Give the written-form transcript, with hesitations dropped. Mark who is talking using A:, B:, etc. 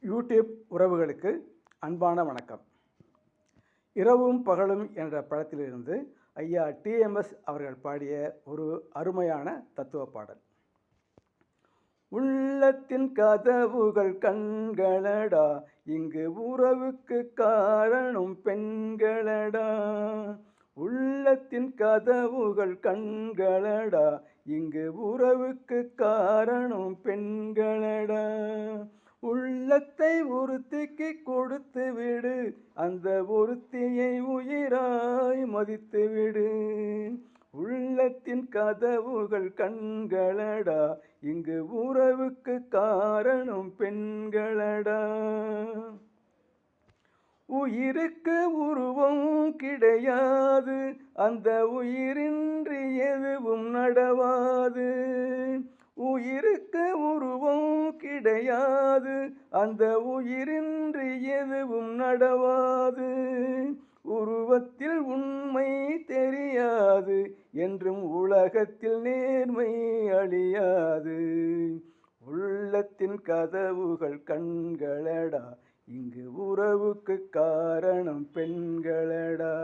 A: YouTube உறவுகளுக்கு அன்பான வணக்கம். இரவும் பகலும் என்ற படத்திலிருந்து ஐயா டிஎம்எஸ் அவர்கள் பாடிய ஒரு அருமையான தத்துவ பாடல். உள்ளத்தின் கதவுகள் கண்களடா, இங்கு உறவுக்கு காரணம் பெண்களடா. உள்ளத்தின் கதவுகள் கண்களடா, இங்கு உறவுக்கு காரணம் பெண்களடா. உள்ளத்தை ஒருத்திக்கு கொடுத்து விடு, அந்த ஒருத்தியை உயிராய் மதித்து விடு. உள்ளத்தின் கதவுகள் கண்களடா, இங்கு உறவுக்கு காரணம் பெண்களடா. உயிருக்கு உருவம் கிடையாது, அந்த உயிரின்றி எதுவும் நடவாது. உயிருக்கு உருவம் கிடையாது, அந்த உயிரின்றி எதுவும் நடவாது. உருவத்தில் உண்மை தெரியாது, என்றும் உலகத்தில் நேர்மை அழியாது. உள்ளத்தின் கதவுகள் கண்களடா, இங்கு உறவுக்கு காரணம் பெண்களடா.